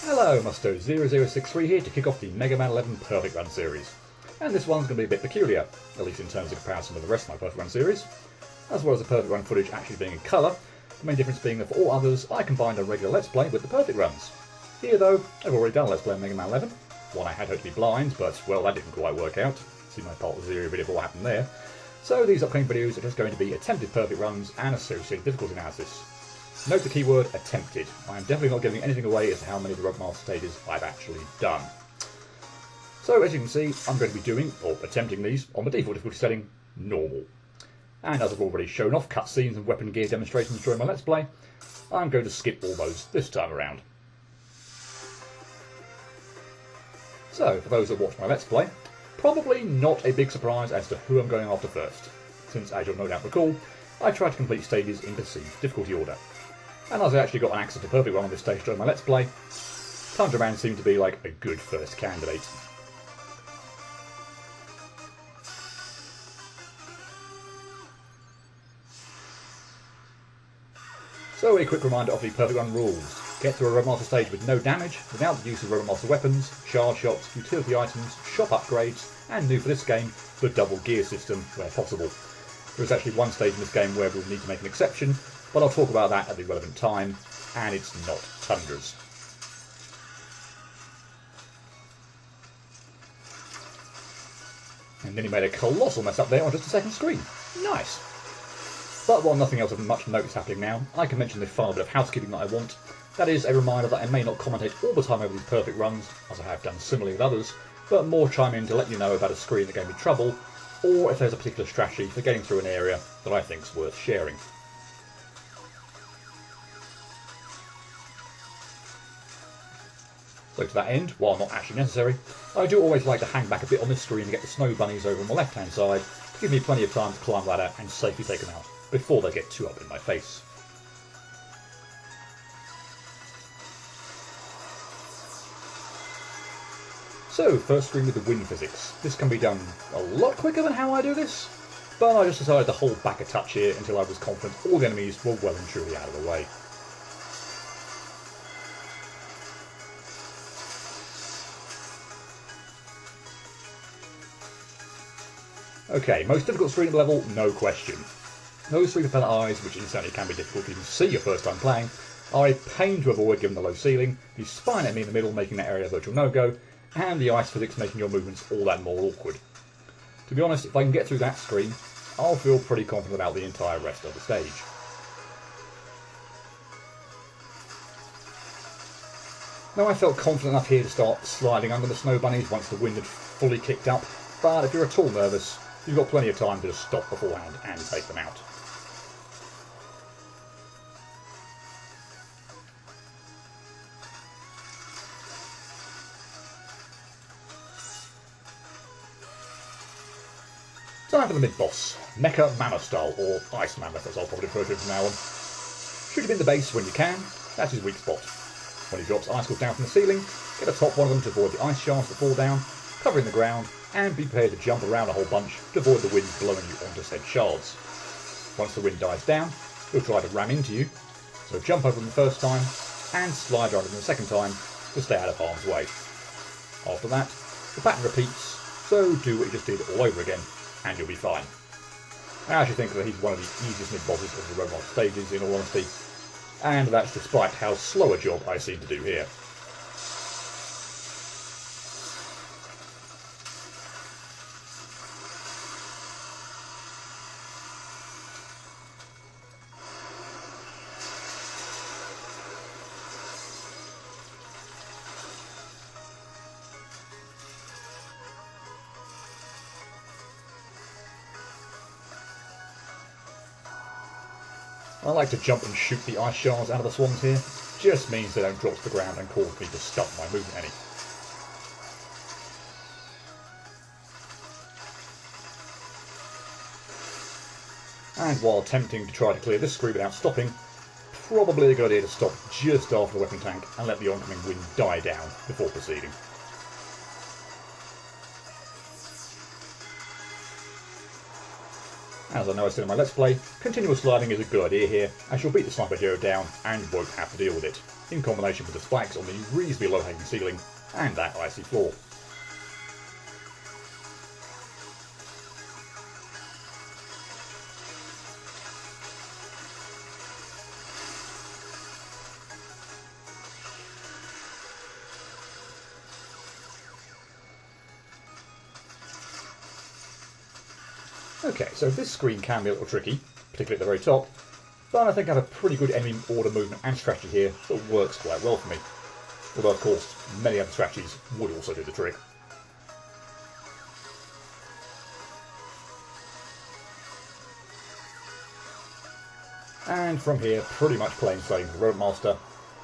Hello, Musto0063 here to kick off the Mega Man 11 Perfect Run series. And this one's going to be a bit peculiar, at least in terms of comparison with the rest of my Perfect Run series. As well as the Perfect Run footage actually being in colour, the main difference being that for all others I combined a regular Let's Play with the Perfect Runs. Here though, I've already done a Let's Play on Mega Man 11. One I had hoped to be blind, but well, that didn't quite work out. See my part 0 video of what happened there. So these upcoming videos are just going to be attempted Perfect Runs and associated difficulty analysis. Note the keyword attempted. I am definitely not giving anything away as to how many of the Rogue Master stages I've actually done. So as you can see, I'm going to be doing, or attempting these, on the default difficulty setting, normal. And as I've already shown off cutscenes and weapon gear demonstrations during my Let's Play, I'm going to skip all those this time around. So, for those that watch my Let's Play, probably not a big surprise as to who I'm going after first, since as you'll no doubt recall, I tried to complete stages in perceived difficulty order. And as I actually got an access to Perfect Run on this stage during my Let's Play, Tundra Man seemed to be like a good first candidate. So a quick reminder of the Perfect Run rules. Get through a Rogue Master stage with no damage, without the use of Rogue Master weapons, shard shots, utility items, shop upgrades, and new for this game, the double gear system where possible. There is actually one stage in this game where we'll need to make an exception, but I'll talk about that at the relevant time, and it's not Tundra's. And then he made a colossal mess up there on just the second screen. Nice! But while nothing else of much note is happening now, I can mention the final bit of housekeeping that I want. That is a reminder that I may not commentate all the time over these perfect runs, as I have done similarly with others, but more chime in to let you know about a screen that gave me trouble, or if there's a particular strategy for getting through an area that I think's worth sharing. So to that end, while not actually necessary, I do always like to hang back a bit on this screen and get the snow bunnies over on the left hand side to give me plenty of time to climb the ladder and safely take them out before they get too up in my face. So, first screen with the wind physics. This can be done a lot quicker than how I do this, but I just decided to hold back a touch here until I was confident all the enemies were well and truly out of the way. Okay, most difficult screen of the level, no question. Those three propeller eyes, which incidentally can be difficult to even see your first time playing, are a pain to avoid given the low ceiling, the spine enemy in the middle making that area a virtual no-go, and the ice physics making your movements all that more awkward. To be honest, if I can get through that screen, I'll feel pretty confident about the entire rest of the stage. Now I felt confident enough here to start sliding under the snow bunnies once the wind had fully kicked up, but if you're at all nervous, you've got plenty of time to just stop beforehand and take them out. Time for the mid-boss, Mecha Mammoth style, or Ice Mammoth as I'll probably refer to it from now on. Shoot him in the base when you can, that's his weak spot. When he drops icicles down from the ceiling, get atop one of them to avoid the ice shafts that fall down, covering the ground, and be prepared to jump around a whole bunch to avoid the wind blowing you onto said shards. Once the wind dies down, he'll try to ram into you, so jump over them the first time, and slide around them the second time to stay out of harm's way. After that, the pattern repeats, so do what you just did all over again, and you'll be fine. I actually think that he's one of the easiest mid-bosses of the Rogue Master stages, in all honesty, and that's despite how slow a job I seem to do here. I like to jump and shoot the ice shards out of the swans here, just means they don't drop to the ground and cause me to stunt my movement any. And while attempting to try to clear this screen without stopping, probably a good idea to stop just after the weapon tank and let the oncoming wind die down before proceeding. As I know I said in my Let's Play, continuous sliding is a good idea here, as you'll beat the Sniper Geo down and won't have to deal with it, in combination with the spikes on the reasonably low-hanging ceiling and that icy floor. Okay, so this screen can be a little tricky, particularly at the very top, but I think I have a pretty good enemy order movement and strategy here that works quite well for me. Although, of course, many other strategies would also do the trick. And from here, pretty much plain sailing for the Roadmaster,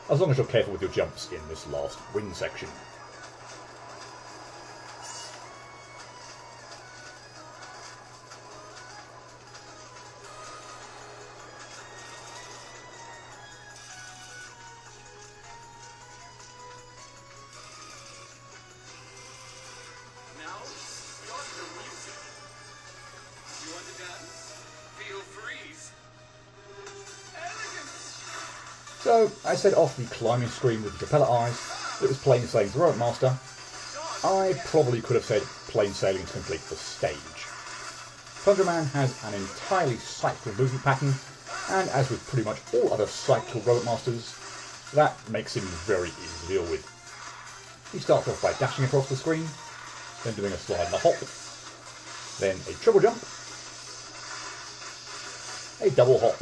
as long as you're careful with your jumps in this last wing section. So, I set off the climbing screen with the propeller eyes. It was plain sailing to the Roadmaster. I probably could have said plain sailing to complete the stage. Tundra Man has an entirely cyclical movement pattern, and as with pretty much all other cyclical Roadmasters, that makes him very easy to deal with. He starts off by dashing across the screen, then doing a slide and a hop, then a triple jump, a double hop,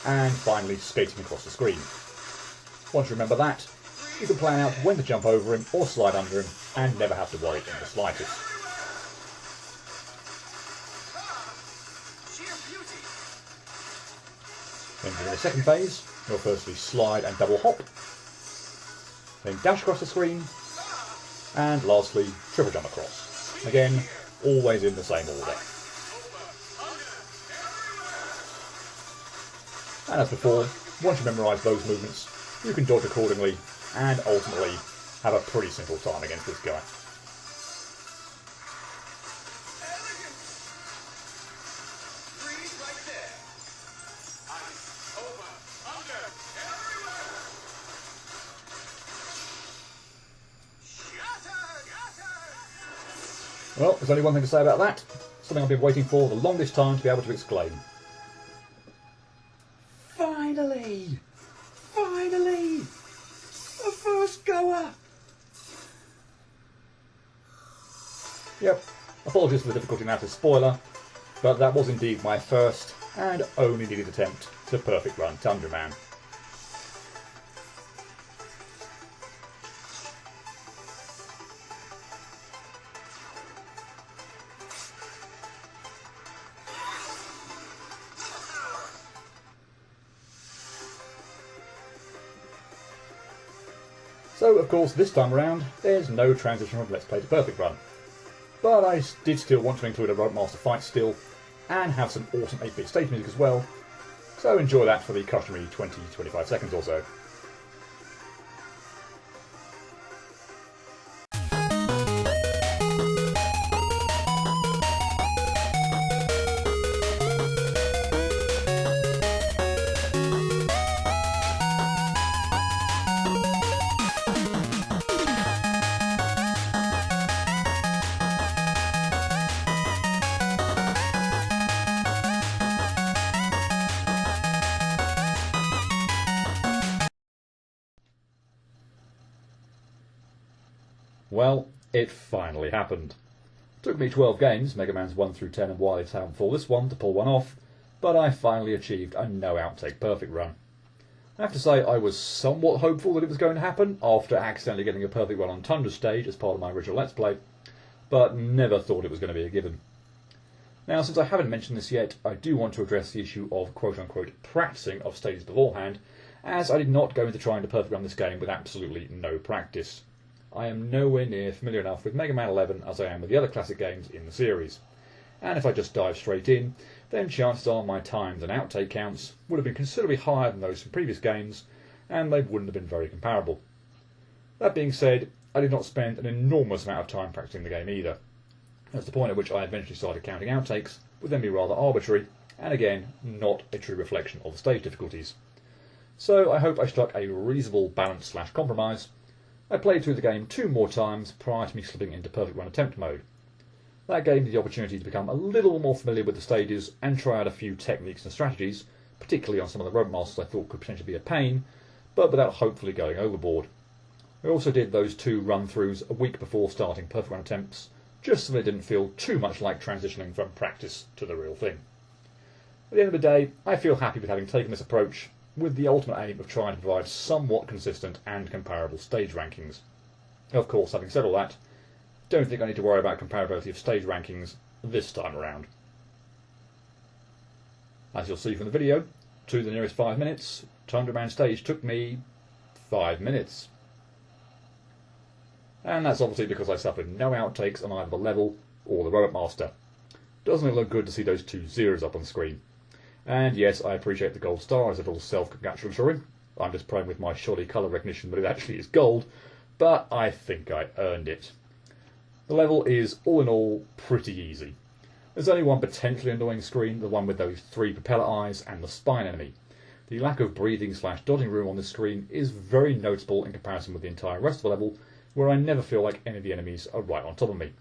and finally skating across the screen. Once you remember that, you can plan out when to jump over him or slide under him and never have to worry in the slightest. Then during the second phase, you'll firstly slide and double hop, then dash across the screen, and lastly triple jump across. Again, always in the same order. And as before, once you memorise those movements, you can dodge accordingly and ultimately have a pretty simple time against this guy. Well, there's only one thing to say about that. Something I've been waiting for the longest time to be able to exclaim. Finally! Finally! A first goer! Yep, apologies for the difficulty now to spoiler, but that was indeed my first and only needed attempt to perfect run Tundra Man. So, of course, this time around, there's no transition from Let's Play to Perfect Run. But I did still want to include a Roadmaster fight still, and have some awesome 8-bit stage music as well, so enjoy that for the customary 20-25 seconds or so. Well, it finally happened. It took me 12 games, Mega Man's 1 through 10 and Wily Town before this one, to pull one off, but I finally achieved a no-outtake perfect run. I have to say I was somewhat hopeful that it was going to happen after accidentally getting a perfect run on Tundra stage as part of my original Let's Play, but never thought it was going to be a given. Now, since I haven't mentioned this yet, I do want to address the issue of quote-unquote practicing of stages beforehand, as I did not go into trying to perfect run this game with absolutely no practice. I am nowhere near familiar enough with Mega Man 11 as I am with the other classic games in the series. And if I just dive straight in, then chances are my times and outtake counts would have been considerably higher than those from previous games, and they wouldn't have been very comparable. That being said, I did not spend an enormous amount of time practicing the game either. At the point at which I eventually started counting outtakes, would then be rather arbitrary, and again, not a true reflection of the stage difficulties. So I hope I struck a reasonable balance / compromise. I played through the game 2 more times prior to me slipping into perfect run attempt mode. That gave me the opportunity to become a little more familiar with the stages and try out a few techniques and strategies, particularly on some of the rope masters I thought could potentially be a pain, but without hopefully going overboard. I also did those 2 run-throughs a week before starting perfect run attempts, just so they didn't feel too much like transitioning from practice to the real thing. At the end of the day, I feel happy with having taken this approach, with the ultimate aim of trying to provide somewhat consistent and comparable stage rankings. Of course, having said all that, don't think I need to worry about comparability of stage rankings this time around. As you'll see from the video, to the nearest 5 minutes, Tundra Man stage took me 5 minutes. And that's obviously because I suffered no outtakes on either the level or the robot master. Doesn't it look good to see those 2 zeros up on screen? And yes, I appreciate the gold star as a little self-congratulatory. I'm just playing with my shoddy colour recognition, but it actually is gold. But I think I earned it. The level is, all in all, pretty easy. There's only one potentially annoying screen, the one with those 3 propeller eyes and the spine enemy. The lack of breathing / dodging room on this screen is very noticeable in comparison with the entire rest of the level, where I never feel like any of the enemies are right on top of me.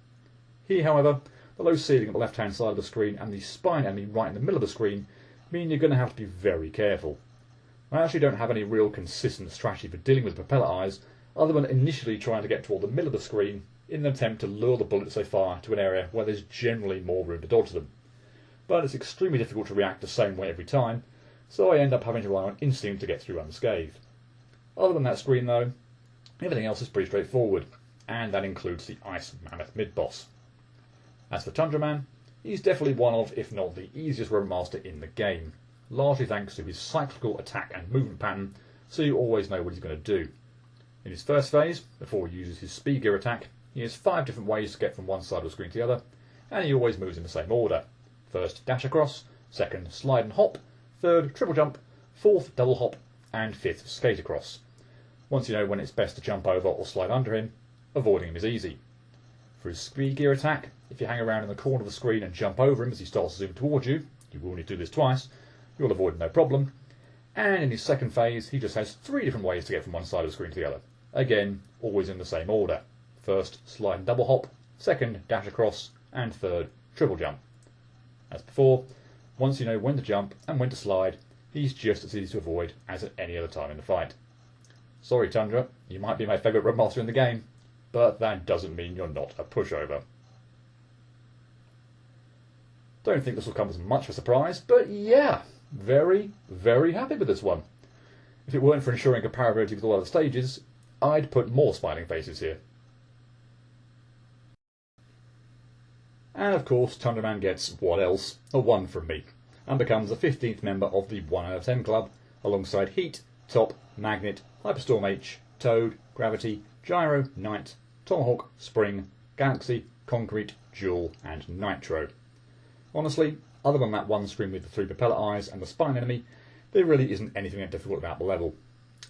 Here, however, the low ceiling at the left-hand side of the screen and the spine enemy right in the middle of the screen mean you're going to have to be very careful. I actually don't have any real consistent strategy for dealing with propeller eyes, other than initially trying to get toward the middle of the screen in an attempt to lure the bullets they fire to an area where there's generally more room to dodge them. But it's extremely difficult to react the same way every time, so I end up having to rely on instinct to get through unscathed. Other than that screen though, everything else is pretty straightforward, and that includes the Ice Mammoth mid-boss. As for Tundra Man, he's definitely one of, if not the easiest robot master in the game, largely thanks to his cyclical attack and movement pattern, so you always know what he's going to do. In his first phase, before he uses his speed gear attack, he has 5 different ways to get from one side of the screen to the other, and he always moves in the same order. First, dash across, second, slide and hop, third, triple jump, fourth, double hop, and fifth, skate across. Once you know when it's best to jump over or slide under him, avoiding him is easy. For his speed gear attack, if you hang around in the corner of the screen and jump over him as he starts to zoom towards you, you will need to do this twice, you'll avoid no problem. And in his second phase, he just has 3 different ways to get from one side of the screen to the other. Again, always in the same order. First, slide and double hop, second, dash across, and third, triple jump. As before, once you know when to jump and when to slide, he's just as easy to avoid as at any other time in the fight. Sorry Tundra, you might be my favourite webmaster in the game, but that doesn't mean you're not a pushover. Don't think this will come as much of a surprise, but yeah, very, very happy with this one. If it weren't for ensuring comparability with all other stages, I'd put more smiling faces here. And of course, Tundra Man gets, what else, a 1 from me, and becomes the 15th member of the 1 out of 10 club, alongside Heat, Top, Magnet, Hyperstorm H, Toad, Gravity, Gyro, Knight, Tomahawk, Spring, Galaxy, Concrete, Jewel, and Nitro. Honestly, other than that one screen with the 3 propeller eyes and the spine enemy, there really isn't anything that difficult about the level.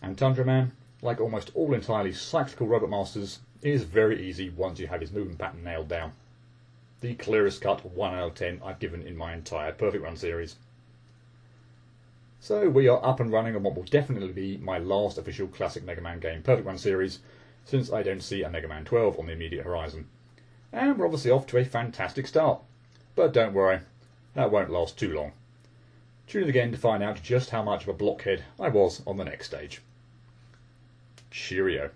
And Tundra Man, like almost all entirely cyclical robot masters, is very easy once you have his movement pattern nailed down. The clearest cut 1 out of 10 I've given in my entire Perfect Run series. So we are up and running on what will definitely be my last official classic Mega Man game Perfect Run series, since I don't see a Mega Man 12 on the immediate horizon. And we're obviously off to a fantastic start. But don't worry, that won't last too long. Tune in again to find out just how much of a blockhead I was on the next stage. Cheerio.